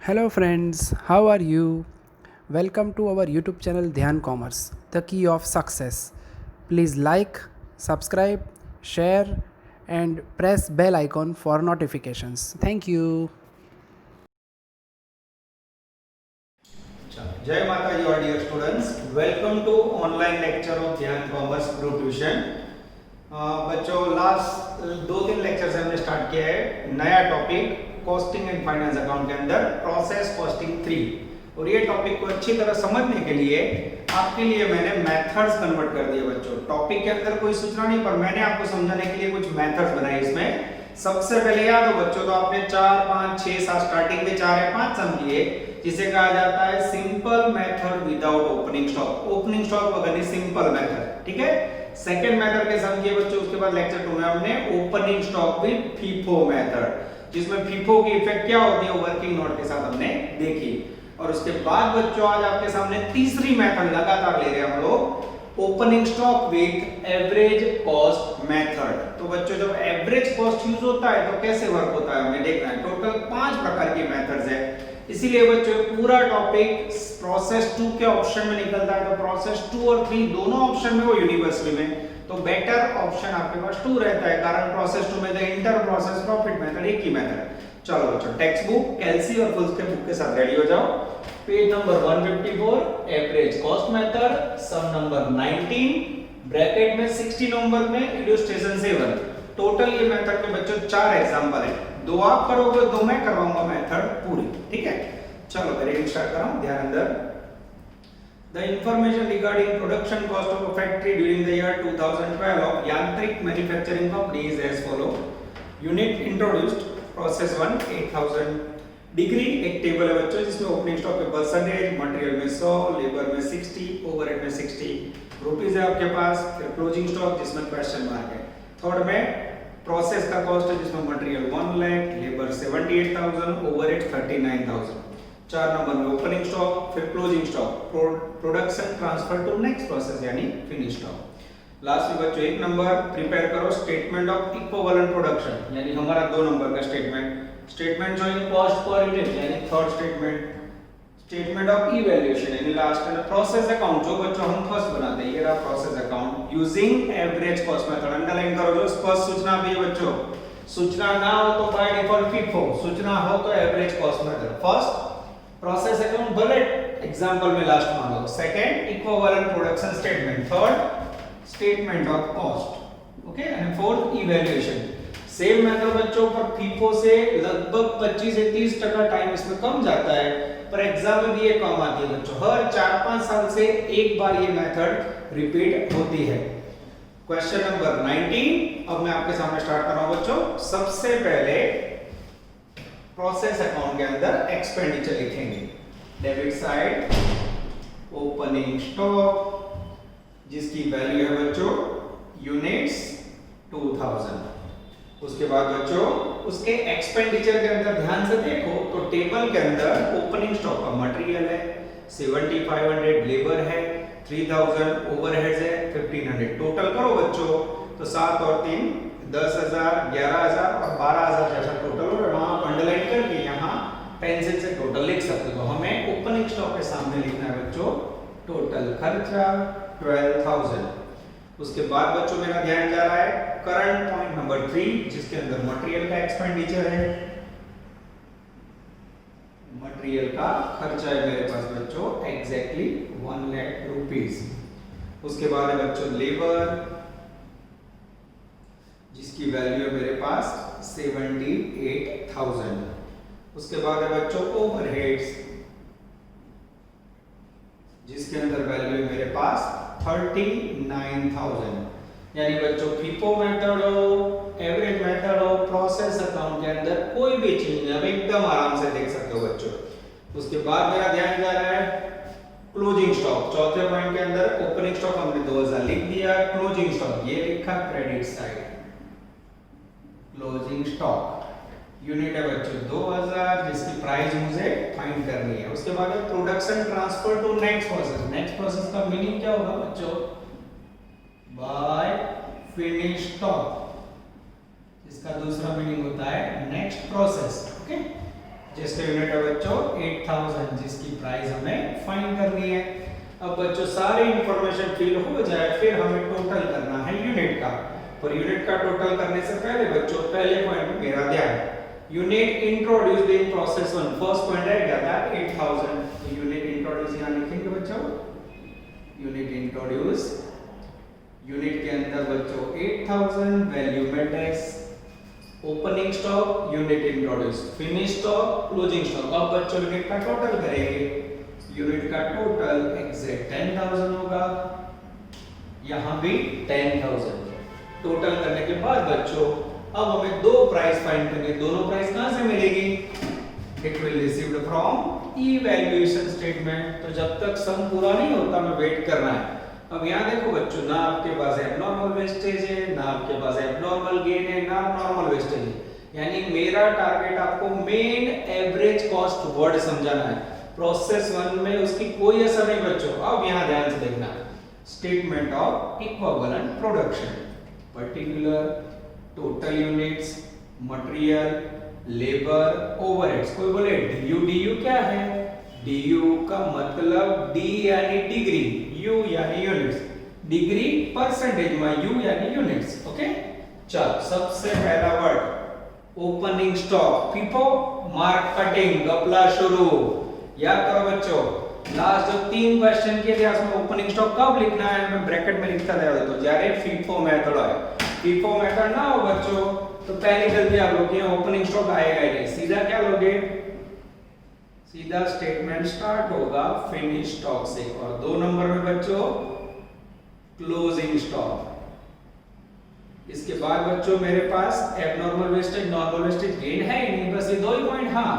Hello, friends, how are you? Welcome to our YouTube channel Dhyan Commerce, the key of success. Please like, subscribe, share, and press bell icon for notifications. Thank you. जय माता जी और dear students, welcome to online lecture of Dhyan commerce group tuition. बच्चों, last 2-3 lecture से हमने start किया है नया topic costing and finance account के अंदर प्रोसेस कॉस्टिंग 3। और ये टॉपिक को अच्छी तरह समझने के लिए आपके लिए मैंने मेथड्स कन्वर्ट कर दिए। बच्चों, टॉपिक के अंदर कोई सूचना नहीं, पर मैंने आपको समझाने के लिए कुछ मेथड्स बनाए इसमें। सबसे पहले याद हो बच्चों, तो आपने 4, 5, 6, 7 स्टार्टिंग में 4 या 5 सम किए, जिसे कहा जाता है simple method without opening stock. Opening stock वगैरह सिंपल मेथड, ठीक है। सेकंड मेथड के सम किए बच्चों, उसके बाद लेक्चर 2 में हमने opening stock with FIFO method, जिसमें फीफो की इफेक्ट क्या होती है वर्किंग नोट के साथ हमने देखी। और उसके बाद बच्चों आज आपके सामने तीसरी मेथड लगातार ले रहे हैं हम लोग, opening stock with average cost method. तो बच्चों, जब एवरेज कॉस्ट यूज होता है तो कैसे वर्क होता है हमें देखना है। टोटल 5 प्रकार की मेथड्स है, इसीलिए बच्चों पूरा टॉपिक प्रोसेस 2 के ऑप्शन में निकलता है। तो प्रोसेस 2 और 3 दोनों ऑप्शन में वो यूनिवर्सिटी में, तो बेटर ऑप्शन आपके पास 2 रहता है, कारण प्रोसेस 2 में the inter process profit method एक ही मेथड। चलो बच्चों, टेक्स्ट बुक, कैलसी और फुल स्केप बुक के साथ रेडी हो जाओ। Page number 154, average cost method, sum number 19, bracket में 60 नंबर में इलस्ट्रेशन 7। टोटल ये मेथड के बच्चों 4 एग्जांपल है, 2 आप करोगे, 2 मैं करवाऊंगा मेथड पूरी, ठीक है। चलो मैं रीडिंग स्टार्ट कर रहा हूं, ध्यान अंदर। The information regarding production cost of a factory during the year 2012 of Yantrik Manufacturing Company is as follow. Unit introduced, process 1 8000, degree एक टेबल है बच्चों, जिसमें ओपनिंग स्टॉक में परसेंटेज, मटेरियल में 100, लेबर में 60, ओवरहेड में 60 रुपीस है आपके पास। फिर क्लोजिंग स्टॉक जिसमें क्वेश्चन मार्क है। थर्ड में प्रोसेस का कॉस्ट है, जिसमें material 1 lakh, labour 78,000, overhead 39,000। 4 number में ओपनिंग स्टॉक, फिर closing stock, production transfer to next process यानी फिनिश स्टॉक। लास्ट में बच्चों 1 नंबर प्रिपेयर करो स्टेटमेंट ऑफ इक्विवेलेंट प्रोडक्शन, यानी हमारा 2 नंबर का statement. Statement showing cost per unit यानी third statement. Statement of evaluation यानी लास्ट में प्रोसेस अकाउंट, जो बच्चों हम फर्स्ट बनाते हैं, ये रहा process account using average cost method. Underline करो, जो स्पष्ट सूचना भी है बच्चों, सूचना ना हो तो बाय डिफॉल्ट फीफो, सूचना हो तो average cost method. First process account bullet example में लास्ट मान लो। Second equivalent production statement. Third statement of cost, okay. And fourth evaluation. Same method बच्चों, पर फीफो से लगभग 25 से 30% टाइम इसमें कम जाता है, पर एग्जाम में भी ये कम आती है बच्चों। हर 4-5 साल से एक बार ये मेथड रिपीट होती है। क्वेश्चन नंबर 19 अब मैं आपके सामने स्टार्ट कर रहा हूं बच्चों। सबसे पहले प्रोसेस अकाउंट के अंदर एक्सपेंडिचर लिखेंगे। डेबिट साइड ओपनिंग स्टॉक, जिसकी वैल्यू है बच्चों यूनिट्स 2000। उसके बाद बच्चों उसके एक्सपेंडिचर के अंदर ध्यान से देखो तो टेबल के अंदर ओपनिंग स्टॉक का मटेरियल है 7500, लेबर है 3000, ओवरहेड्स है 1500। टोटल करो बच्चों तो 7 और 3 10,000, 11,000 और 12,000 जैसा टोटल हो। वहां आप अंडरलाइन करके यहां पेंसिल से टोटल लिख सकते हो। हमें ओपनिंग स्टॉक के सामने लिखना है बच्चों टोटल खर्चा 12,000। उसके बाद बच्चों मेरा ध्यान जा रहा है करंट पॉइंट नंबर 3, जिसके अंदर मटेरियल का एक्सपेंडिचर है, मटेरियल का खर्चा है मेरे पास बच्चों एग्जैक्टली 1 लाख रुपीस। उसके बाद है बच्चों लेबर, जिसकी वैल्यू है मेरे पास 78,000। उसके बाद है बच्चों ओवरहेड्स, जिसके अंदर वैल्यू है मेरे पास 39,000। यानी बच्चों फीफो मेथड हो, एवरेज मेथड हो, प्रोसेस अकाउंट के अंदर कोई भी चीज नहीं, आप एकदम आराम से देख सकते हो बच्चों। उसके बाद मेरा ध्यान जा रहा है क्लोजिंग स्टॉक। चौथे पॉइंट के अंदर ओपनिंग स्टॉक हमने 2000 लिख दिया, क्लोजिंग स्टॉक ये लिखा credit side. Closing stock unit है बच्चों 2000, जिसकी प्राइस मुझे फाइंड करनी है। उसके बाद production transfer to next process. Next process का मीनिंग क्या होगा बच्चों? बाय फिनिश स्टॉक, इसका दूसरा मीनिंग होता है नेक्स्ट प्रोसेस, ओके। जिसका यूनिट है बच्चों 8000, जिसकी प्राइस हमें फाइंड करनी है। अब बच्चों सारे इंफॉर्मेशन फिल हो जाए, फिर हमें टोटल करना है यूनिट का। पर यूनिट का टोटल करने से पहले बच्चों पहले पॉइंट में मेरा ध्यान, unit introduced in process 1, first point है क्या था 8000, तो यूनिट इंट्रोड्यूस यहां लिखेंगे बच्चों, यूनिट इंट्रोड्यूस, यूनिट के अंदर बच्चों 8000, value matrix, opening stock, unit introduce, finish stock, closing stock. अब बच्चों यूनिट का टोटल करेंगे, यूनिट का टोटल एग्जैक्ट 10000 होगा, यहां भी 10000। टोटल करने के बाद बच्चों अब हमें दो प्राइस फाइंड करनी है। दोनों प्राइस कहां से मिलेगी? It will received from evaluation statement. तो जब तक सम पूरा नहीं होता हमें वेट करना है। अब यहां देखो बच्चों, ना आपके पास एब्नॉर्मल वेस्टेज है, ना आपके पास एब्नॉर्मल गेन है, ना नॉर्मल वेस्टेज है। यानी मेरा टारगेट आपको मेन एवरेज कॉस्ट वर्ड समझाना है। प्रोसेस 1 में उसकी कोई असर नहीं बच्चों। अब यहां ध्यान से देखना, statement of equivalent production, particular, total units, material, labour, overheads. कोई बोले डीयू क्या है? डीयू का मतलब डी यानी डिग्री, यू यानी यूनिट्स, डिग्री परसेंटेज में, यू यानी यूनिट्स। ओके, चल सबसे पहला word opening stock, FIFO, marketing, गपला शुरू। याद करो बच्चों, लास्ट जो 3 क्वेश्चन किए थे उसमें ओपनिंग स्टॉक कब लिखना है मैं ब्रैकेट में लिखता था, तो जारे फीफो मेथड है। फीफो मेथड ना हो बच्चों तो पहली गलती आप लोग की ओपनिंग स्टॉक आएगा ही नहीं। सीधा क्या लोगे? सीधा स्टेटमेंट स्टार्ट होगा फिनिश स्टॉक से, और 2 नंबर में बच्चों क्लोजिंग स्टॉक। इसके बाद बच्चों मेरे पास abnormal wastage, normal wastage gain है ही नहीं, बस ये 2 ही पॉइंट। हाँ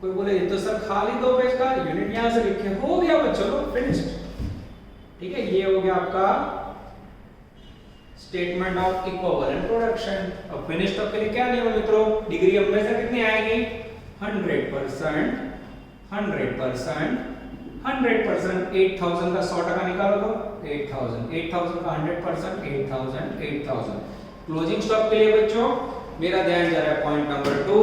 कोई बोले ये तो सर खाली 2 पेज का, यूनिट यहां से लिखे, हो गया बच्चों फिनिश्ड। ठीक है, ये हो गया आपका स्टेटमेंट ऑफ इक्विवेलेंट प्रोडक्शन। अब फिनिश स्टॉक के लिए क्या नियम है मित्रों? डिग्री हमेशा कितनी आएगी? 100%, 100%, 100%। 8000 का 100% निकालो तो 8000, 8000 का 100%, 8000, 8000। क्लोजिंग स्टॉक के लिए बच्चों मेरा ध्यान जा रहा है पॉइंट नंबर 2,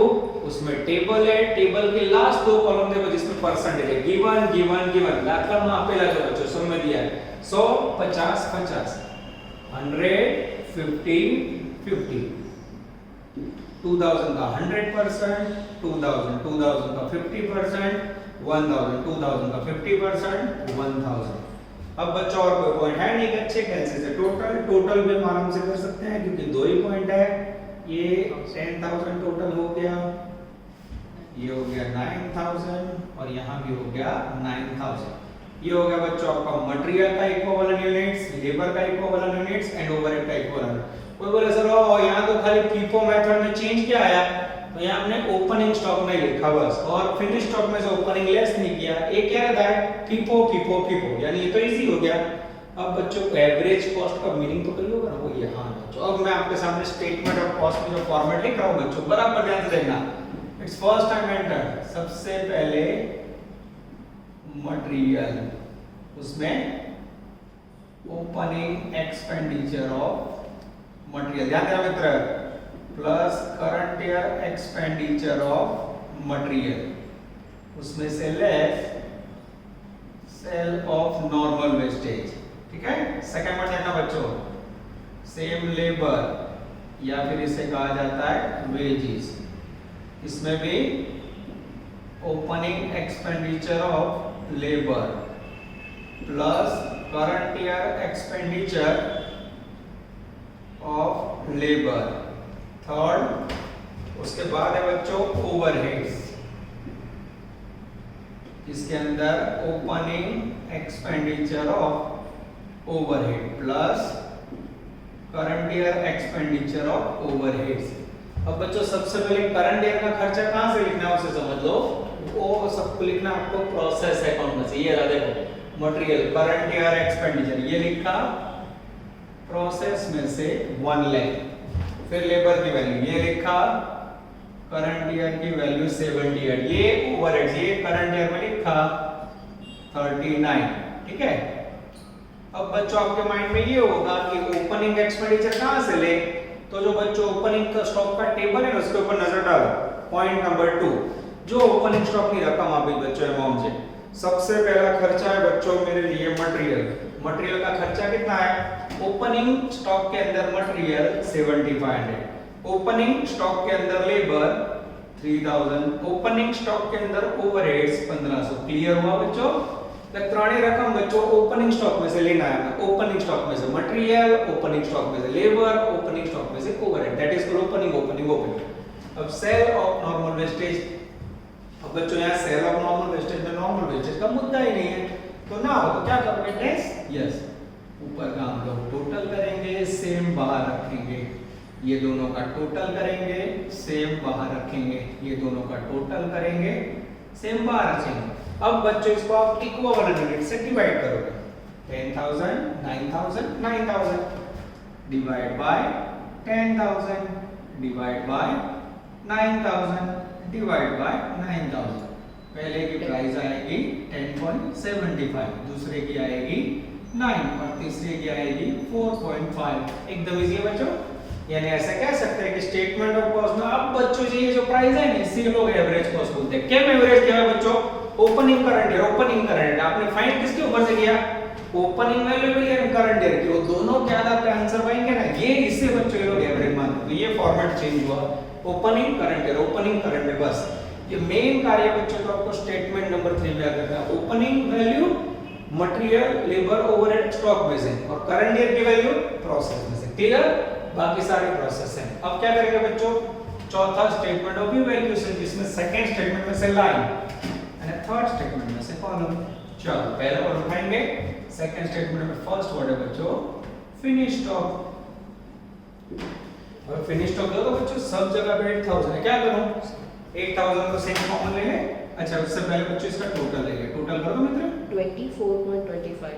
उसमें टेबल है, टेबल के लास्ट 2 कॉलम देखो जिसमें परसेंटेज है, गिवन गिवन गिवन, लाकर मापेला जो बच्चों सब में दिया है 100, 50, 50, 100, 50, 50, 2000 का 100%, 2000, 2000 का 50%, 1000, 2000 का 50%, 1000। अब बच्चों और कोई पॉइंट है नहीं, अच्छे कैसे से टोटल भी हम आराम से कर सकते हैं क्योंकि 2 ही पॉइंट है। ये 10000 टोटल हो गया, ये हो गया 9000 और यहाँ भी हो गया 9000। ये हो गया बच्चों आपका मटेरियल का इक्विवेलेंट यूनिट्स, लेबर का इक्विवेलेंट यूनिट्स एंड ओवरहेड का इक्विवेलेंट। कोई बोले सर यहाँ तो खाली फीफो मेथड में चेंज क्या आया? तो यहाँ हमने ओपनिंग स्टॉक में लिखा बस, और फिनिश स्टॉक में से ओपनिंग लेस नहीं किया। एक क्या रहता है? फीफो फीफो फीफो, यानी ये तो इजी हो गया। अब बच्चों एवरेज कॉस्ट का मीनिंग तो कही होगा ना, वो ये। हाँ बच्चों, अब मैं आपके सामने स्टेटमेंट ऑफ कॉस्ट में जो फॉर्मेट लिख रहा हूँ बच्चों बराबर ध्यान से देखना। इट्स फर्स्ट टाइम एंटर, सबसे पहले मटेरियल, उसमें ओपनिंग एक्सपेंडिचर ऑफ मटेरियल, ध्यान देना मित्र, plus current year expenditure of material, उसमें से less sale of normal wastage. ठीक है, सेकंड वर्ड देखना बच्चों, सेम लेबर या फिर इसे कहा जाता है वेजेस, इसमें भी opening expenditure of labour plus current year expenditure of labour. Third, उसके बाद है बच्चों ओवरहेड्स, इसके अंदर opening expenditure of overhead plus current year expenditure of overheads. अब बच्चों सबसे पहले करंट ईयर का खर्चा कहां से लिखना है उसे समझ लो, वो सबको लिखना आपको प्रोसेस अकाउंट में से। ये रहा देखो मटेरियल करंट ईयर एक्सपेंडिचर, ये लिखा प्रोसेस में से 1 लाख। फिर लेबर की वैल्यू ये लिखा, करंट ईयर की वैल्यू 78, ये ओवरहेड्स ये करंट ईयर में लिखा 39। ठीक है, अब बच्चों आपके माइंड में ये होगा कि ओपनिंग एक्सपेंडिचर कहां से ले, तो जो बच्चों ओपनिंग का स्टॉक का टेबल है ना उसके ऊपर नजर डालो, पॉइंट नंबर 2। जो ओपनिंग स्टॉक की रकम आप बच्चों अमाउंट है। सबसे पहला खर्चा है बच्चों मेरे लिए मटेरियल का खर्चा कितना है? ओपनिंग स्टॉक के अंदर मटेरियल 7500, ओपनिंग स्टॉक के अंदर लेबर 3000, ओपनिंग स्टॉक के अंदर ओवरहेड्स 1500। क्लियर हुआ बच्चों? त्रणेय रकम बच्चों ओपनिंग स्टॉक में से लेना है। ओपनिंग स्टॉक में से मटेरियल, ओपनिंग स्टॉक में से लेबर, ओपनिंग स्टॉक में से ओवरहेड, दैट इज ओपनिंग। अब सेल ऑफ नॉर्मल वेस्टेज, अब बच्चों यहाँ सेल ऑफ नॉर्मल वेस्टेज में नॉर्मल वेस्टेज का मुद्दा ही नहीं है, तो ना हो तो क्या करोगे टेस्ट? यस, ऊपर का हम लोग टोटल करेंगे, सेम बाहर रखेंगे, ये दोनों का टोटल करेंगे, सेम बाहर रखेंगे, ये दोनों का टोटल करेंगे, सेम बाहर रखेंगे। अब बच्चों इसको आप इक्विवेलेंट यूनिट से डिवाइड करोगे। 10000 9000 9000 divide by 10000 divide by 9000 divide by 9000। पहले की प्राइस आएगी 10.75, दूसरे की आएगी 9 और तीसरे की आएगी 4.5। एकदम इजी है बच्चों। यानी ऐसा कह सकते हैं कि स्टेटमेंट ऑफ कॉस्ट में अब बच्चों ये जो प्राइस है ना, इसी लोग एवरेज कॉस्ट बोलते हैं। क्या एवरेज क्या है बच्चों? ओपनिंग करंट ईयर, आपने फाइंड किसके ऊपर से किया? Opening value and current year की, वो दोनों के आधार पे आंसर पाएंगे ना, ये इससे बच्चों ये लोग एवरेज मानते हैं। तो ये फॉर्मेट चेंज हुआ, ओपनिंग करंट ईयर, बस ये मेन कार्य बच्चों को आपको स्टेटमेंट नंबर 3 में याद रखना है। Opening value material, labour, overhead, stock में से, और करंट ईयर की वैल्यू प्रोसेस में से। क्लियर? बाकी सारे प्रोसेस हैं। अब क्या करेंगे बच्चों? चौथा स्टेटमेंट ऑफ इवैल्यूएशन, जिसमें सेकंड स्टेटमेंट में से लाइन और थर्ड स्टेटमेंट में से कॉलम। चलो पहला वर्ड उठाएंगे, सेकंड स्टेटमेंट में फर्स्ट वर्ड है बच्चों फिनिश स्टॉक। और फिनिश स्टॉक दो तो बच्चों सब जगह पे 8000 है। क्या करूं? 8000 को सेम कॉमन ले ले। अच्छा, उससे पहले बच्चों इसका टोटल लेंगे। टोटल कर दो मित्र। 24.25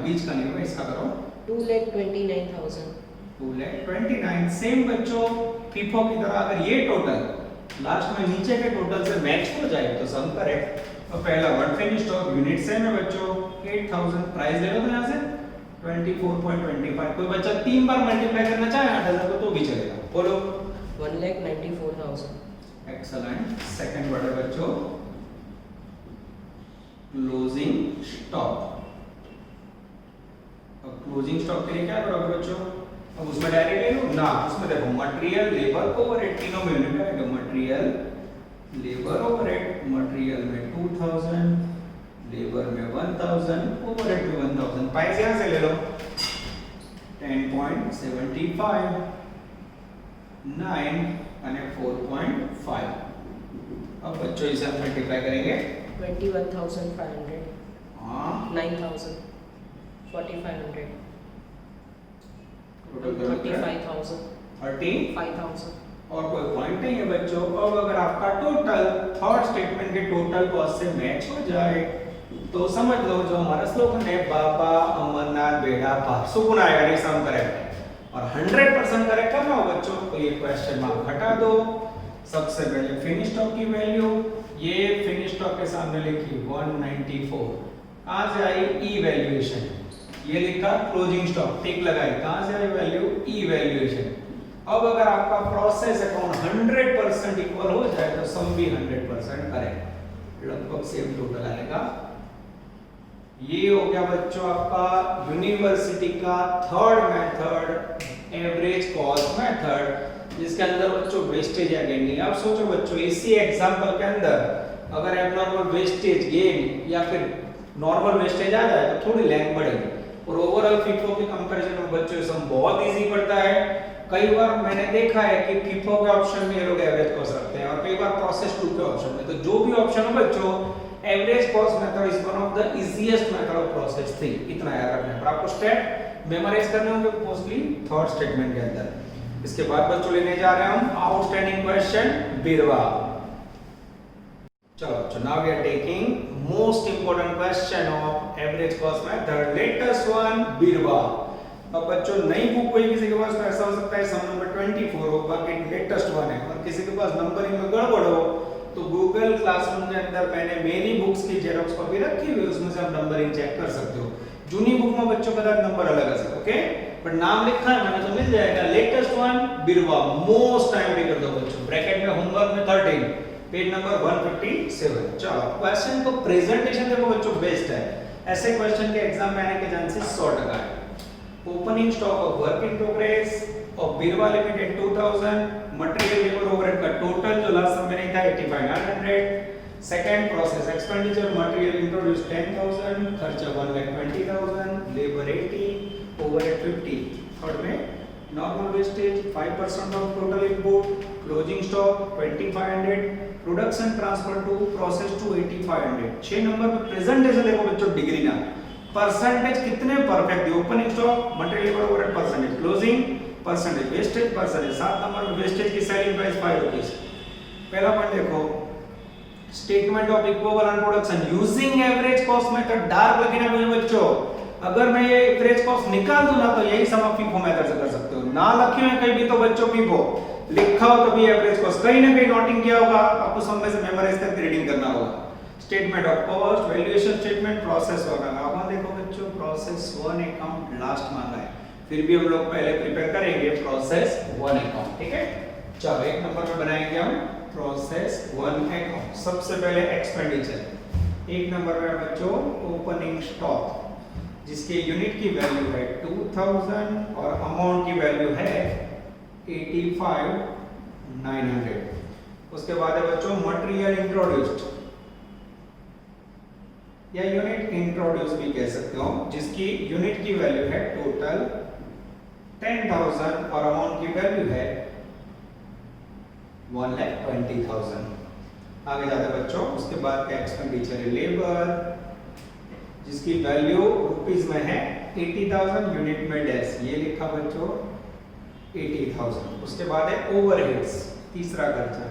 बीच का नहीं है, इसका करो 2,29,000 2,29,000। सेम बच्चों फीफो की तरह अगर ये टोटल लास्ट में नीचे के टोटल से मैच हो जाए तो सम करेक्ट। तो पहला word finish stock unit same है बच्चों 8000, प्राइस ले लो तो यहां से 24.25। कोई बच्चा 3 बार मल्टीप्लाई करना चाहे 8000 को तो भी चलेगा। बोलो 1,94,000 एक्सीलेंट। सेकंड वर्ड है बच्चों क्लोजिंग स्टॉक। अब क्लोजिंग स्टॉक के लिए क्या करोगे बच्चों? अब उसमें डायरेक्ट ले लो ना, उसमें देखो मटेरियल, लेबर, ओवरहेड तीनों में यूनिट आएगा। Material, labour, overhead. मटेरियल में 2000, लेबर में 1000, ओवरहेड में 1000। प्राइस यहां से ले लो 10.75, 9 और 4.5। अब बच्चों इसे हम मल्टीप्लाई करेंगे 21,500 हां 9,000 4,500 टोटल 35,000 35,000 और कोई पॉइंट नहीं है बच्चों। अब अगर आपका टोटल थर्ड स्टेटमेंट के टोटल कॉस्ट से मैच हो जाए तो समझ लो जो हमारा स्लोगन है बाबा अमरनाथ बेड़ा पार, सुकून आएगा, नहीं सम करेक्ट। और 100% करेक्ट करना हो बच्चों तो ये क्वेश्चन मार्क हटा दो। सबसे पहले फिनिश स्टॉक की वैल्यू, ये फिनिश स्टॉक के सामने लिखी 194, कहां से आई? इवैल्यूएशन। ये लिखा क्लोजिंग स्टॉक, टिक लगाई, कहां से आई वैल्यू? इवैल्यूएशन। अब अगर आपका प्रोसेस अकाउंट 100% इक्वल हो जाए तो सम भी 100% करेक्ट, लगभग सेम टोटल आएगा। ये हो गया बच्चों आपका यूनिवर्सिटी का third method, average cost method, जिसके अंदर बच्चों वेस्टेज या गेन नहीं। अब सोचो बच्चों इसी एग्जांपल के अंदर अगर एबनॉर्मल वेस्टेज, गेन या फिर नॉर्मल वेस्टेज आ जाए तो थोड़ी लेंथ बढ़ेगी। और ओवरऑल फीफो के कंपैरिजन में बच्चों सम बहुत इजी पड़ता है। कई बार मैंने देखा है कि फीफो के ऑप्शन में ये लोग एवरेज कॉस्ट रखते हैं और कई बार प्रोसेस 2 के ऑप्शन में। तो जो भी ऑप्शन हो बच्चों, average cost method is one of the easiest method of process 3, इतना याद रखना है। पर आपको स्टेप मेमोराइज करने होंगे मोस्टली थर्ड स्टेटमेंट के अंदर। इसके बाद बच्चों लेने जा रहे हैं हम आउटस्टैंडिंग क्वेश्चन बीरवा। चलो, so now we are taking most important question of average cost method, latest one बीरवा। अब बच्चों नई बुक कोई किसी के पास तो ऐसा हो सकता है सम नंबर 24 हो, बाकी लेटेस्ट वन है, और किसी के पास नंबरिंग में गड़बड़ हो तो गूगल क्लासरूम के अंदर मैंने मेरी बुक्स की जेरॉक्स कॉपी रखी हुई है, उसमें से आप नंबरिंग चेक कर सकते हो। जूनी बुक में बच्चों का नंबर अलग है, ओके, पर नाम लिखा है मैंने तो मिल जाएगा। लेटेस्ट वन बीरवा, मोस्ट टाइम पे कर दो बच्चों। ब्रैकेट में होमवर्क में 13 पेज नंबर 157। चलो क्वेश्चन को प्रेजेंटेशन देखो बच्चों बेस्ट है, ऐसे क्वेश्चन के एग्जाम में आने के चांसेस 100% है। Opening stock of work in progress of Birwa limited 2000, material labour overhead का टोटल जो लास्ट समय नहीं था 85,900। Second process expenditure material introduce 10,000, खर्चा 1,20,000, लेबर 80, ओवरहेड 50। थर्ड में normal wastage 5% of total input, closing stock 2500, production transfer to process two 8500। 6 number पे presentation देखो बच्चों डिग्री ना परसेंटेज कितने परफेक्ट है। Opening stock material labour overhead percentage, closing percentage, wastage percentage. 7 number में wastage की selling price 5 rupees. पहला point देखो statement of equivalent production using average cost method, dark लिखना मुझे बच्चों। अगर मैं ये एवरेज कॉस्ट निकाल दूं ना तो यही सम आप फीफो मेथड से कर सकते हो। ना लिखे हुए कहीं भी तो बच्चों फीफो लिखा हो तो भी एवरेज कॉस्ट कहीं ना कहीं नोटिंग किया होगा, आपको सब में से मेमोराइज करके रीडिंग करना होगा। Statement of cost, valuation statement, process होगा। अब देखो बच्चों प्रोसेस 1 अकाउंट लास्ट मांगा है, फिर भी हम लोग पहले प्रिपेयर करेंगे प्रोसेस 1 अकाउंट, ठीक है। चलो 1 नंबर में बनाएंगे हम प्रोसेस 1 अकाउंट। सबसे पहले एक्सपेंडिचर 1 नंबर में बच्चों ओपनिंग स्टॉक जिसके यूनिट की वैल्यू है 2000 और अमाउंट की वैल्यू है 85,900। उसके बाद है बच्चों मटेरियल इंट्रोड्यूस्ड या यूनिट इंट्रोड्यूस भी कह सकते हो, जिसकी यूनिट की वैल्यू है टोटल 10,000 और अमाउंट की वैल्यू है 1,20,000। आगे जाते बच्चों उसके बाद का एक्सपेंडिचर है लेबर जिसकी वैल्यू रुपीस में है 80,000, यूनिट में डैश ये लिखा बच्चों 80,000। उसके बाद है ओवरहेड्स तीसरा खर्चा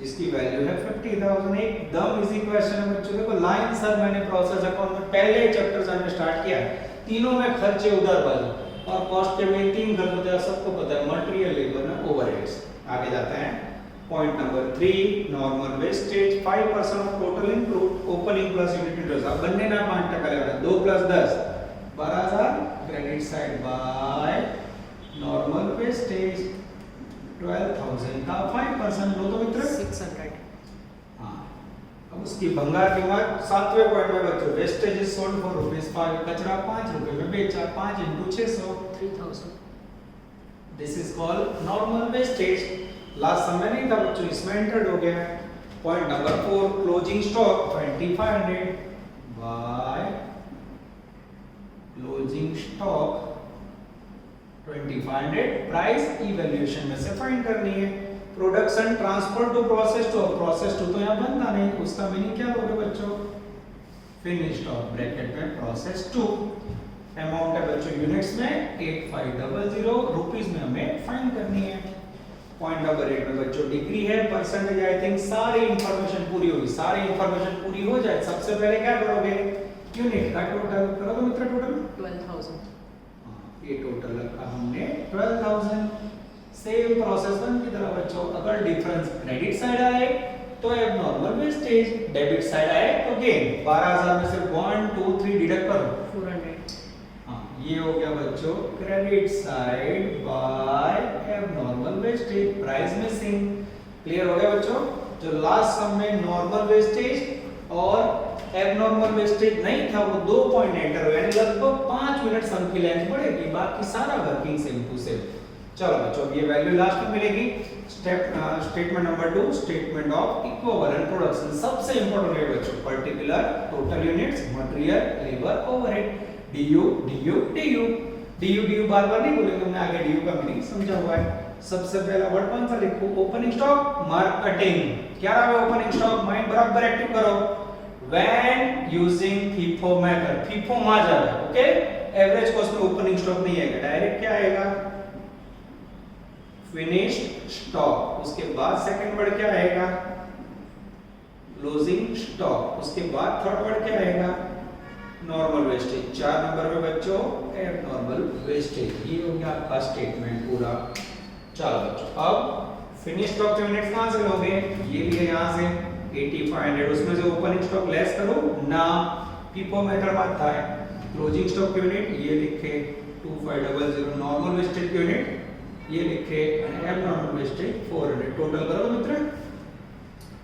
जिसकी वैल्यू है 50,000। एकदम इजी क्वेश्चन है बच्चों। देखो लाइन सर मैंने प्रोसेस अकाउंट में पहले चैप्टर से हमने स्टार्ट किया, तीनों में खर्चे उधर बाजू और कॉस्ट के में 3 खर्च होते हैं, सबको पता है मटेरियल लेबर में ओवरहेड्स। आगे जाते हैं point number 3 normal wastage 5% of total input opening plus unit introduce. अब बनने ना 5% लगाना 2 + 10 12,000 credit side by normal wastage 12,000 का 5% लो तो मित्र 600। हाँ अब उसकी भंगार कीमत 7वें पॉइंट में बच्चों वेस्टेज इज सोल्ड फॉर ₹5, कचरा 5 रुपए में बेचा, 5 × 600 3,000। This is called normal wastage. Last समय नहीं था बच्चों, इसमें एंटर्ड हो गया। Point number 4 closing stock 2500 by closing stock 2500 price evaluation में से फाइंड करनी है। Production transfer to process two तो यहाँ बनता नहीं, उसका मीनिंग क्या होगा बच्चों फिनिश स्टॉक ब्रैकेट में प्रोसेस 2। अमाउंट है बच्चों यूनिट्स में 8500, रुपीस में हमें फाइंड करनी है। पॉइंट नंबर 8 में बच्चों डिग्री है परसेंटेज। आई थिंक सारी इंफॉर्मेशन पूरी होगी, सारी इंफॉर्मेशन पूरी हो जाए सबसे पहले क्या करोगे यूनिट का टोटल करो तो मित्र टोटल 12,000। ये टोटल रखा हमने 12,000। सेम प्रोसेस 1 की तरह बच्चों अगर डिफरेंस क्रेडिट साइड आए तो एबनॉर्मल वेस्टेज, डेबिट साइड आए तो गेन। 12,000 में से 1 2 3 डिडक्ट करो 400। ये हो गया बच्चों credit side by abnormal wastage, price missing. Clear हो गया बच्चों। जो लास्ट सम में नॉर्मल वेस्टेज और एबनॉर्मल वेस्टेज नहीं था वो 2 पॉइंट एंटर हुए, यानी लगभग 5 मिनट सम की लेंथ बढ़ेगी, बाकी सारा वर्किंग सेम टू सेम। चलो बच्चों ये वैल्यू लास्ट में मिलेगी। Statement number 2 statement of equivalent production. सबसे इंपॉर्टेंट है बच्चों particular total units material labour overhead DU DU DU DU DU बार-बार नहीं बोलेंगे, हमने आगे DU का मीनिंग समझा हुआ है। सबसे पहला वर्ड कौन सा लिखो ओपनिंग स्टॉक मार्केटिंग। क्या है ओपनिंग स्टॉक माइंड बराबर एक्टिव करो when using FIFO method. FIFO मा जा रहा है ओके। एवरेज कॉस्ट में ओपनिंग स्टॉक नहीं आएगा, डायरेक्ट क्या आएगा फिनिश्ड स्टॉक। उसके बाद सेकंड वर्ड क्या आएगा क्लोजिंग स्टॉक। उसके बाद थर्ड वर्ड क्या आएगा नॉर्मल वेस्टेज। 4 नंबर पे बच्चों एबनॉर्मल वेस्टेज। ये हो गया आपका स्टेटमेंट पूरा। चलो बच्चों अब फिनिश स्टॉक यूनिट्स कहां से लोगे, ये लिए यहां से 8500, उसमें से ओपनिंग स्टॉक लेस करो ना, FIFO मेथड मत था। क्लोजिंग स्टॉक यूनिट ये लिखे 2500, नॉर्मल वेस्टेज यूनिट ये लिखे અને એબનોર્મલ વેસ્ટેજ 400 ટોટલ કરો તો મિત્ર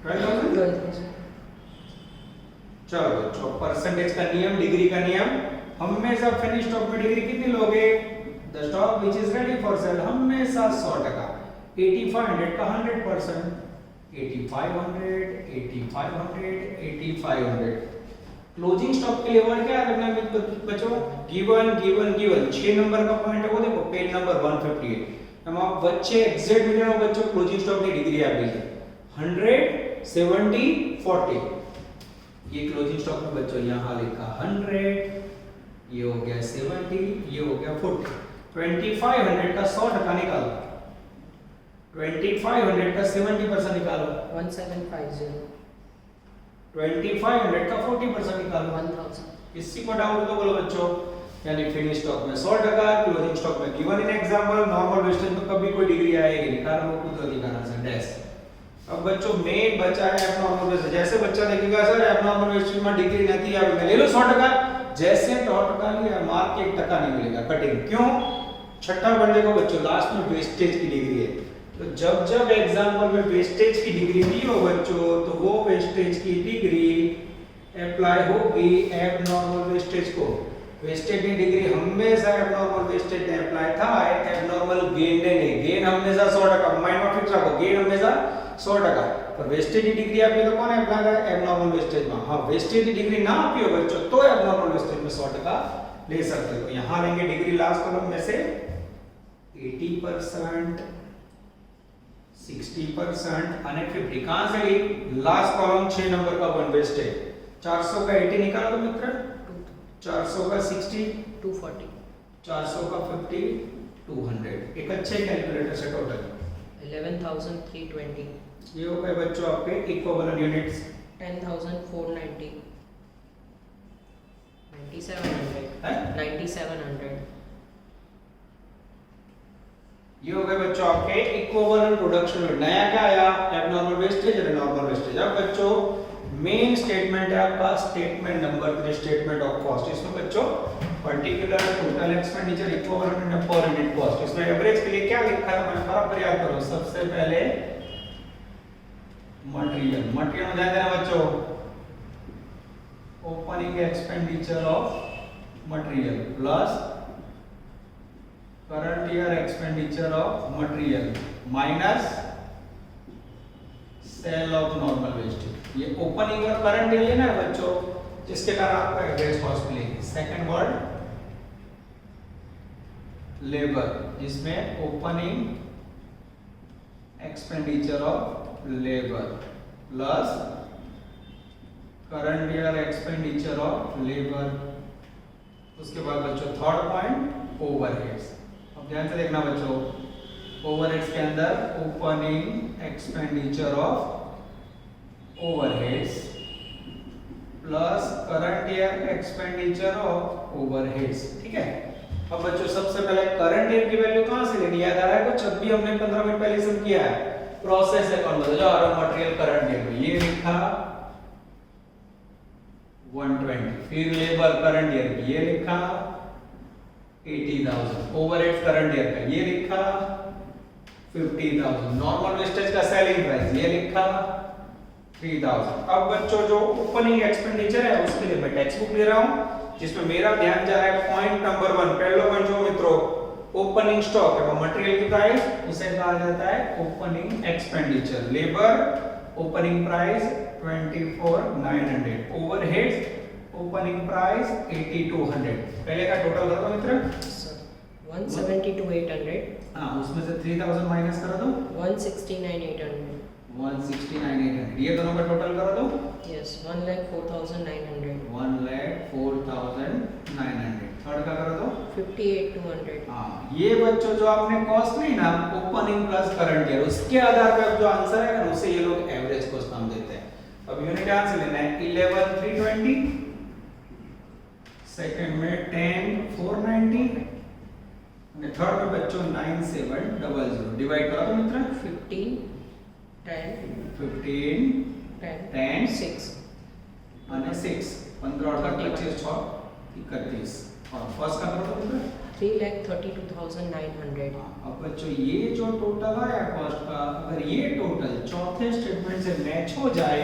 12000 12,000. चलो बच्चों परसेंटेज का नियम डिग्री का नियम हमेशा फिनिश स्टॉक में डिग्री कितनी लोगे the stock which is ready for sale हमेशा 100% 8500 का 100% 8500 क्लोजिंग स्टॉक के लिए वर्ड क्या रखना है बच्चों गिवन गिवन गिवन 6 नंबर का पॉइंट है वो देखो पेज नंबर 158 हम आप बच्चे एग्जैक्ट मिनट में बच्चों क्लोजिंग स्टॉक की डिग्री आप लीजिए 100 70 40 ये क्लोजिंग स्टॉक में बच्चों यहाँ लिखा 100 ये हो गया 70 ये हो गया 40 2500 का 100% निकालो 2500 का 70% निकालो 1750. 2500 का 40% निकालो 1000. किसी को डाउट तो बोलो बच्चों यानी फिनिश स्टॉक में 100% क्लोजिंग स्टॉक में given in example normal wastage में कभी कोई डिग्री आएगी नहीं कारण वो कुदरती कारण से डैश अब बच्चों मेन बचा है एबनॉर्मल वेस्टेज जैसे बच्चा देखेगा सर एबनॉर्मल वेस्टेज में डिग्री नहीं है अब ले लो 100% जैसे 100% लिया मार्क 1% नहीं मिलेगा कटिंग क्यों छठा बंदे को बच्चों लास्ट में वेस्टेज की डिग्री है तो जब जब एग्जांपल में वेस्टेज की डिग्री दी हो बच्चों तो वो वेस्टेज की डिग्री अप्लाई होगी एबनॉर्मल वेस्टेज को वेस्टेज की डिग्री हमेशा एबनॉर्मल वेस्टेज ने अप्लाई था एबनॉर्मल गेन ने नहीं गेन हमेशा 100% माइंड में फिक्स रखो गेन हमेशा 100% पर वेस्टेज की डिग्री आपने तो कौन अप्लाई करा एबनॉर्मल वेस्टेज में हां वेस्टेज की डिग्री ना आपी हो बच्चों तो एबनॉर्मल वेस्टेज में 100% ले सकते हो यहां लेंगे डिग्री लास्ट कॉलम में से 80% 60% અને 50 कहां से ली लास्ट कॉलम 6 नंबर का वन वेस्टेज 400 का 80 निकालो तो मित्र 400 का 60 240. 400 का 50 200 एक अच्छे कैलकुलेटर से टोटल 11,320. ये हो गए बच्चों आपके इक्विवेलेंट यूनिट्स 10,490. 9,700. हैं 9,700. ये हो गए बच्चों आपके इक्विवेलेंट प्रोडक्शन यूनिट नया क्या आया एबनॉर्मल वेस्टेज और नॉर्मल वेस्टेज अब बच्चों मेन स्टेटमेंट है आपका statement number 3 statement of cost इसमें बच्चों particular total expenditure equivalent and per unit cost इसमें एवरेज के लिए क्या लिखा है मैंने बराबर याद करो सबसे पहले मटेरियल मटेरियल में ध्यान देना बच्चों opening expenditure of material plus current year expenditure of material minus cell of normal wastage ये ओपनिंग और करंट ईयर लेना है बच्चों जिसके कारण आपका एवरेज कॉस्ट मिलेगी सेकंड वर्ड लेबर जिसमें opening expenditure of labour plus current year expenditure of labour उसके बाद बच्चों थर्ड पॉइंट ओवरहेड्स अब ध्यान से देखना बच्चों ओवरहेड्स के अंदर opening expenditure of overheads plus current year expenditure of overheads ठीक है अब बच्चों सबसे पहले करंट ईयर की वैल्यू कहां से लेनी याद आ रहा है कुछ जब भी हमने 15 मिनट पहले सब किया है प्रोसेस अकाउंट बदलो और मटेरियल करंट ईयर में ये लिखा 120 फिर लेबर करंट ईयर में ये लिखा 80,000 ओवरहेड्स करंट ईयर का ये लिखा 50,000 नॉर्मल वेस्टेज का सेलिंग प्राइस ये लिखा 3,000 अब बच्चों जो ओपनिंग एक्सपेंडिचर है उसके लिए मैं टेक्स्ट बुक ले रहा हूं जिसमें मेरा ध्यान जा रहा है पॉइंट नंबर 1 पहला पॉइंट जो मित्रों ओपनिंग स्टॉक है वो मटेरियल की प्राइस उसे कहा जाता है opening expenditure labour opening price 24,900 overheads opening price 8,200 पहले का टोटल कर दो मित्र 172,800. हां उसमें से 3,000 माइनस कर दो 169,800. 169,800 ये दोनों का टोटल कर दो Yes, 1,04,900. 1,04,900 थर्ड का कर दो 58,200. हाँ ये बच्चों जो आपने कॉस्ट ली ना ओपनिंग प्लस करंट ईयर उसके आधार पर अब जो आंसर है ना उसे ये लोग एवरेज कॉस्ट नाम देते हैं अब यूनिट आंसर लेना है 11,320 सेकंड में 10,490 અને થર્ડ में बच्चों 9,700 डिवाइड करो तो मित्र 15, 10, 15 10, 10 6. અને 6 15 18 25 6 31 और फर्स्ट का करो तो मित्र 3,32,900. अब बच्चों ये जो टोटल आया कॉस्ट का, अगर ये टोटल चौथे स्टेटमेंट से मैच हो जाए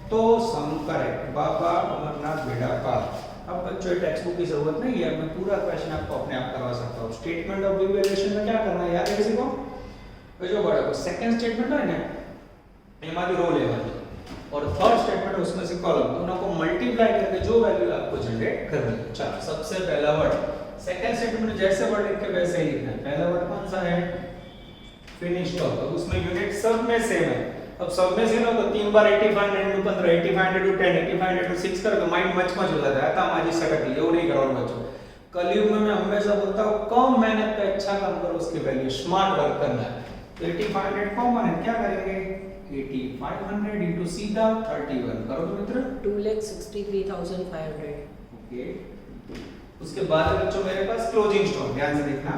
तो सम करेक्ट। बाबा अमरनाथ बेड़ा पाल। अब बच्चों टेक्स्ट बुक की जरूरत नहीं है, मैं पूरा क्वेश्चन आपको अपने आप करवा सकता हूँ। स्टेटमेंट ऑफ इवैल्यूएशन में क्या करना है याद है किसी को? जो बड़ा को सेकंड स्टेटमेंट है ना एमादी रो लेवल और थर्ड स्टेटमेंट उसमें से कॉलम, दोनों को मल्टीप्लाई करके जो वैल्यू आपको जनरेट करनी है। चलो सबसे पहला वर्ड सेकंड स्टेटमेंट में जैसे वर्ड लिख के वैसे ही लिखना है। पहला वर्ड कौन सा है? Finish stock. तो उसमें यूनिट सब में सेम है। अब सब में सेम हो तो 3 बार 8500 into 15 8500 into 10 8500 into 6 कर तो माइंड मच हो जाता है। माझी सकत ये नहीं करो बच्चों। कलयुग में मैं हमेशा बोलता हूं कम मेहनत पे अच्छा काम करो, उसकी वैल्यू स्मार्ट वर्क करना है। तो 8500 कॉमन है, क्या करेंगे 8500 into सीधा 31 करो तो मित्र 2,63,500. ओके। उसके बाद बच्चों मेरे पास क्लोजिंग स्टॉक, ध्यान से देखना।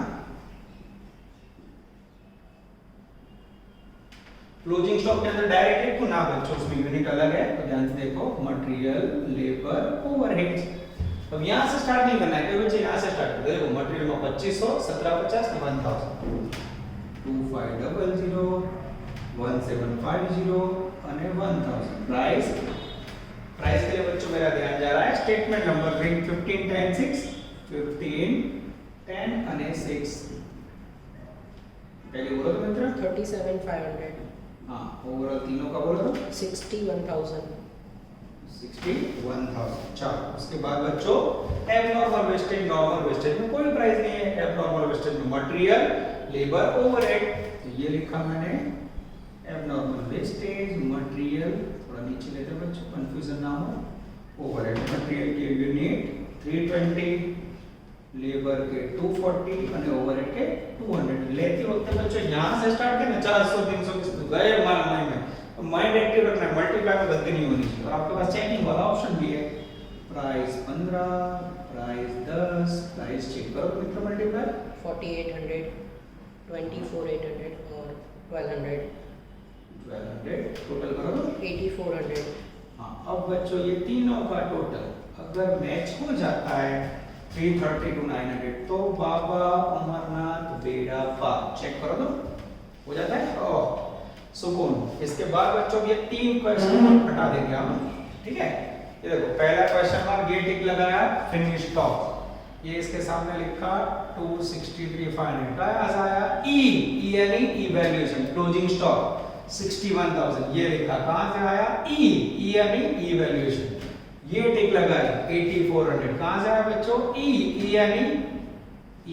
क्लोजिंग स्टॉक के अंदर डायरेक्ट लिखो ना बच्चों, उसमें यूनिट अलग है तो ध्यान से देखो मटेरियल लेबर ओवरहेड्स। अब यहां से स्टार्ट नहीं करना है कि बच्चे यहां से स्टार्ट कर देखो मटेरियल में 2500 1750 1000 2500 1750 અને 1000 प्राइस। प्राइस के लिए बच्चों मेरा ध्यान जा रहा है स्टेटमेंट नंबर 15 10 6 15 10 અને 6 पहले बोलो तो मित्र 37,500. हां ओवरऑल तीनों का बोलो तो 61,000. 61,000। चलो उसके बाद बच्चों एबनॉर्मल वेस्टेज नॉर्मल वेस्टेज में कोई प्राइस नहीं है। एबनॉर्मल वेस्टेज में मटेरियल लेबर ओवरहेड, तो ये लिखा मैंने एबनॉर्मल वेस्टेज मटेरियल, थोड़ा नीचे लेते बच्चों कंफ्यूजन ना हो। ओवरहेड मटेरियल के यूनिट 320 लेबर के 240 અને ओवरहेड के 200 लेते वक्त बच्चों यहां से स्टार्ट करना 400 300 गए माइंड में, माइंड एक्टिव रखना है, मल्टीप्लाई में गलती नहीं होनी चाहिए। और आपके पास चेकिंग वाला ऑप्शन भी है, प्राइस 15 प्राइस 10 प्राइस चेक करो मित्र मल्टीप्लाई 4,800, 24,800 और 1,200. 1200 टोटल करो तो 8,400. हाँ। अब बच्चों ये तीनों का टोटल अगर मैच हो जाता है 330 to 900 तो बाबा अमरनाथ बेड़ा पार चेक करो तो हो जाता है। ओह सुकून। इसके बाद बच्चों ये तीन क्वेश्चन हटा देंगे हम, ठीक है। ये देखो पहला क्वेश्चन मार्क ये टिक लगाया फिनिश स्टॉक, ये इसके सामने लिखा 263,500 का आया ई यानी इवैल्यूएशन क्लोजिंग स्टॉक 61,000 ये लिखा कहां से आया ई यानी इवैल्यूएशन, ये टिक लगाई 8400 कहां से आया बच्चों ई यानी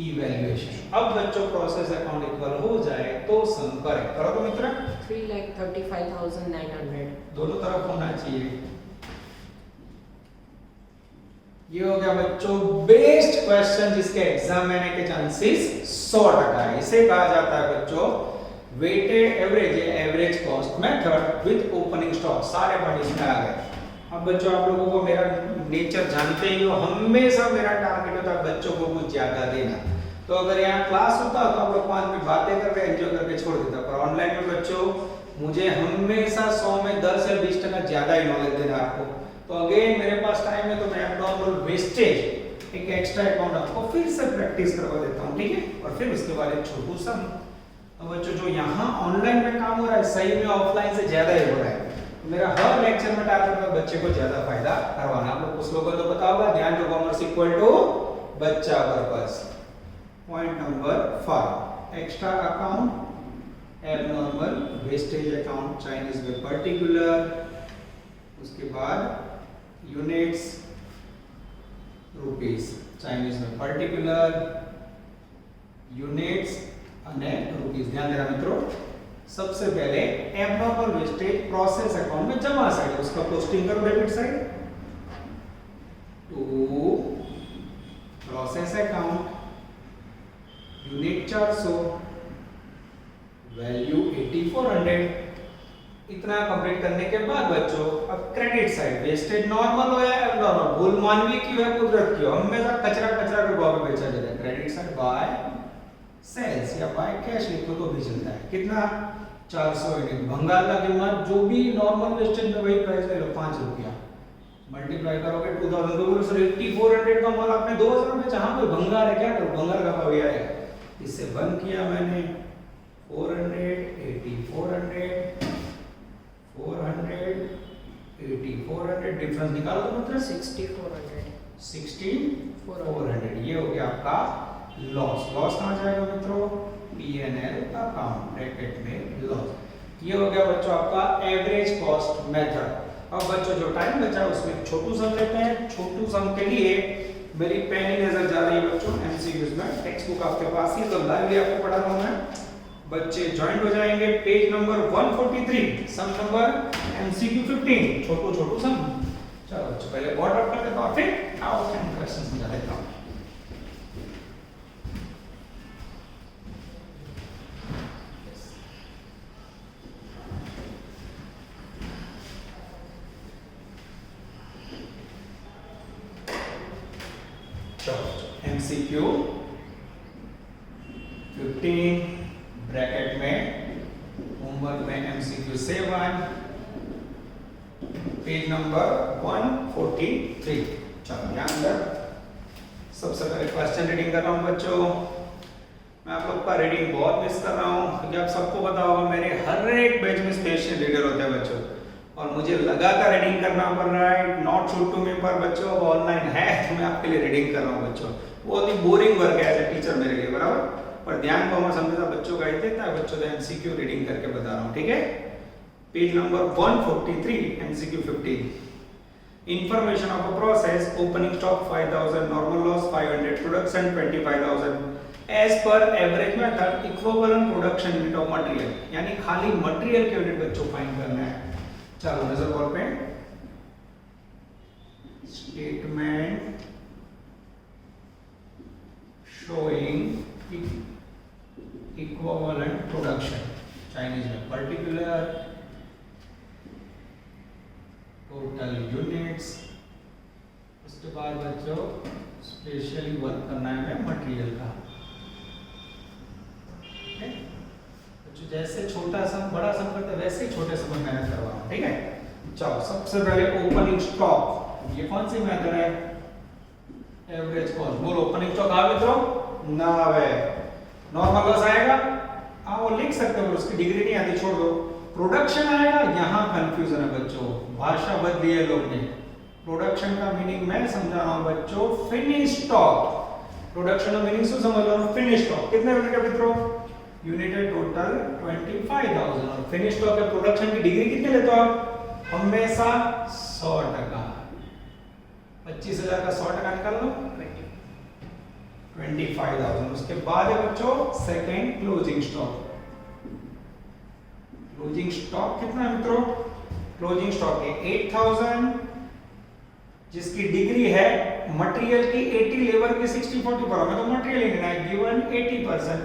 इवैल्यूएशन। अब बच्चों प्रोसेस अकाउंट इक्वल हो जाए तो सम करेक्ट करो तो मित्र 3,35,900. दोनों तरफ होना चाहिए। ये हो गया बच्चों बेस्ट क्वेश्चन जिसके एग्जाम में आने के चांसेस 100% है। इसे कहा जाता है बच्चों weighted average average cost method with opening stock. सारे पॉइंट इसमें आ गए। अब बच्चों आप लोगों को मेरा नेचर जानते ही हो, हमेशा मेरा टारगेट होता है बच्चों को कुछ ज्यादा देना। तो अगर यहाँ क्लास होता तो आप लोग 5 मिनट बातें करके एंजॉय करके छोड़ देता, पर ऑनलाइन में बच्चों मुझे हमेशा 100 में 10 या 20% ज्यादा ही नॉलेज देना है आपको। तो अगेन मेरे पास टाइम है तो मैं एबनॉर्मल वेस्टेज एक एक्स्ट्रा अकाउंट आपको फिर से प्रैक्टिस करवा देता हूँ, ठीक है। और फिर उसके बाद एक छोटू सा बच्चों जो यहाँ ऑनलाइन में काम हो रहा है सही में ऑफलाइन से ज्यादा ही हो रहा है। मेरा हर लेक्चर में टारगेट है बच्चे को ज्यादा फायदा करवाना। आप लोग कुछ लोगों को तो पता होगा ध्यान जो कॉमर्स इक्वल टू बच्चा purpose. Point number 5 extra account abnormal wastage account Chinese में पर्टिकुलर, उसके बाद यूनिट्स रुपीस चाइनीज में पर्टिकुलर यूनिट्स અને रुपीस। ध्यान देना मित्रों सबसे पहले एबनॉर्मल वेस्टेज प्रोसेस अकाउंट में जमा साइड उसका पोस्टिंग करो debit side to process account unit 400 value 8400। इतना कंप्लीट करने के बाद बच्चों अब क्रेडिट साइड वेस्टेज नॉर्मल हो या एबनॉर्मल भूल मानवीय की है कुदरत की हो, हमेशा कचरा कचरा के भाव में बेचा जाता है। क्रेडिट साइड बाय सेल्स या बाय कैश लिखो तो भी चलता है। कितना 400 यूनिट भंगार का कीमत जो भी नॉर्मल वेस्टेज में वही प्राइस ले लो 5 रुपया मल्टीप्लाई करोगे 2000 को बोलो सर 8400 का माल आपने 2000 में जहां कोई भंगार है, क्या करो भंगार का भाव आएगा, इससे बंद किया मैंने 400 80 400 400 80 400 डिफरेंस निकालो तो मतलब 6400 16400 ये हो गया आपका लॉस। लॉस कहां जाएगा मित्रों, P&L अकाउंट ब्रैकेट में लॉस। ये हो गया बच्चों आपका एवरेज कॉस्ट मेथड। अब बच्चों जो टाइम बचा उसमें एक छोटू सम लेते हैं। छोटू सम के लिए मेरी पेन ही नजर जा रही है बच्चों एमसीक्यूज में, टेक्स्ट बुक आपके पास ही, तो लाइव आपको पढ़ा रहा हूं मैं, बच्चे ज्वाइंट हो जाएंगे। पेज नंबर 143 सम नंबर एमसीक्यू 15 छोटू छोटू सम। चलो बच्चों पहले बोर्ड रख कर देता हूं, फिर आउट एंड क्वेश्चन समझा देता हूं। MCQ 15 ब्रैकेट में होमवर्क में MCQ 7 पेज नंबर 143। चलो यहाँ अंदर सबसे पहले क्वेश्चन रीडिंग कर रहा हूँ बच्चों। मैं आप लोग का रीडिंग बहुत मिस कर रहा हूँ क्योंकि आप सबको पता होगा मेरे हर एक बैच में स्पेशल रीडर होते हैं बच्चों, और मुझे लगातार रीडिंग करना पड़ रहा है। नॉट शूट टू मी पर बच्चों अब ऑनलाइन है तो मैं आपके लिए रीडिंग कर रहा हूँ बच्चों। बहुत ही बोरिंग वर्क है एज ए टीचर मेरे लिए, बराबर, पर ध्यान कॉमर्स हमेशा बच्चों का ही देता है। बच्चों को एमसीक्यू रीडिंग करके बता रहा हूँ, ठीक है। Page number 143 MCQ 15 information of a process, opening stock 5000, normal loss 500, production 25000 as per average method, equivalent production unit of material, यानी खाली मटेरियल के यूनिट बच्चों फाइंड करना है। चलो नजर बोल पे statement showing equivalent production, Chinese में पर्टिकुलर टोटल यूनिट्स। उसके बाद बच्चों स्पेशली वर्क करना है मटेरियल का, बच्चों जैसे छोटा सम बड़ा सम करते वैसे ही छोटे सम में मेहनत करवाना, ठीक है। चलो सबसे पहले ओपनिंग स्टॉक, ये कौन सी मेथड है, एवरेज कॉस्ट। बोलो ओपनिंग स्टॉक आ मित्रों, ना आवे। नॉर्मल लॉस आएगा, वो लिख सकते हो, उसकी डिग्री नहीं आती छोड़ दो। प्रोडक्शन आएगा, यहाँ कंफ्यूजन है बच्चों, भाषा बदली है लोग ने। प्रोडक्शन का मीनिंग मैं समझा रहा हूँ बच्चों, फिनिश स्टॉक। प्रोडक्शन का मीनिंग समझ रहा हूँ, फिनिश स्टॉक। कितने यूनिट है मित्रों, यूनिट है टोटल 25000, और फिनिश स्टॉक के प्रोडक्शन की डिग्री कितने लेते हो आप, हमेशा 100%। 25000 का 100% निकाल लो, 25000। उसके बाद है बच्चों second closing stock. Closing stock कितना है मित्रों, क्लोजिंग स्टॉक है 8000, जिसकी डिग्री है मटेरियल की 80, लेबर की 60-40 पर हमें तो मटेरियल लेना है, गिवन 80%,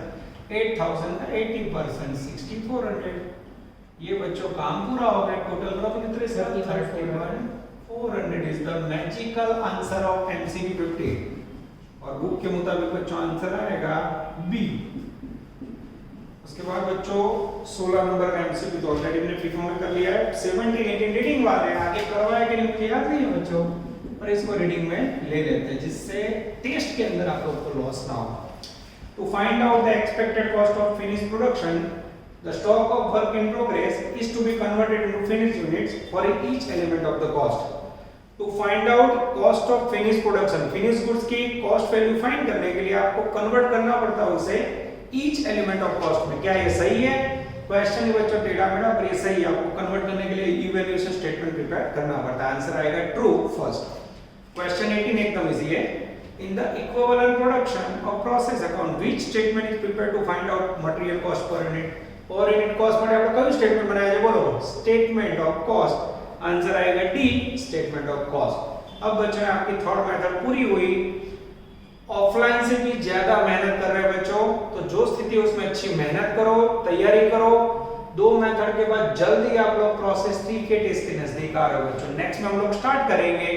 8000 का 80% 6400। ये बच्चों काम पूरा हो गया। टोटल करो कितने से 31400 is the magical answer of MCQ 15, और बुक के मुताबिक बच्चों आंसर आएगा बी। उसके बाद बच्चों 16 नंबर का एमसीक्यू तो ऑलरेडी हमने फ्री फॉर्म में कर लिया है। 17 18 रीडिंग वाले हैं, आगे करवाया कि नहीं मुझे याद नहीं है बच्चों, पर इसको रीडिंग में ले लेते हैं जिससे टेस्ट के अंदर आप लोग को लॉस ना हो। To find out the expected cost of finish production, the stock of work in progress is to be converted into finished units for each element of the cost. To find out cost of finished production, finished goods की cost value find करने के लिए आपको convert करना पड़ता है उसे each element of cost में। क्या ये सही है, क्वेश्चन बच्चों टेढ़ा मेढ़ा, पर ये सही है। आपको कन्वर्ट करने के लिए इवैल्यूएशन स्टेटमेंट प्रिपेयर करना पड़ता है। आंसर आएगा ट्रू फर्स्ट। क्वेश्चन 18 एकदम इजी है। In the equivalent production of process account, which statement is prepared to find out material cost per unit? और यूनिट कॉस्ट માટે આપણે કયું સ્ટેટમેન્ટ બનાવ્યા છે બોલો, સ્ટેટમેન્ટ ઓફ કોસ્ટ। आंसर आएगा डी, स्टेटमेंट ऑफ कॉस्ट। अब बच्चों आपकी थर्ड मेथड पूरी हुई। ऑफलाइन से भी ज्यादा मेहनत कर रहे हैं बच्चों, तो जो स्थिति उसमें अच्छी मेहनत करो, तैयारी करो। दो मेथड के बाद जल्दी आप लोग प्रोसेस 3 के टेस्ट के नजदीक आ रहे हो बच्चों। नेक्स्ट में हम लोग स्टार्ट करेंगे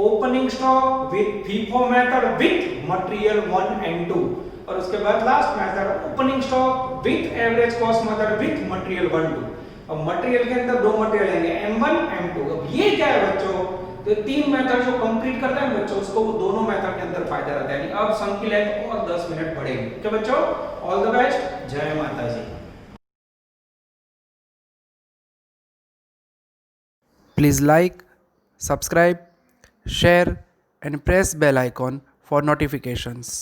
opening stock with FIFO method with material 1 and 2, और उसके बाद last method opening stock with average cost method with material 1 2। अब मटेरियल के अंदर दो मटेरियल आएंगे M1 M2। अब ये क्या है बच्चों, तो ये 3 मेथड जो कंप्लीट करता है बच्चों, उसको वो दोनों मेथड के अंदर फायदा रहता है। यानी अब सम की लेंथ और 10 मिनट बढ़ेगी। ठीक है बच्चों, ऑल द बेस्ट, जय माता जी। Please like, subscribe, share and press bell icon for notifications.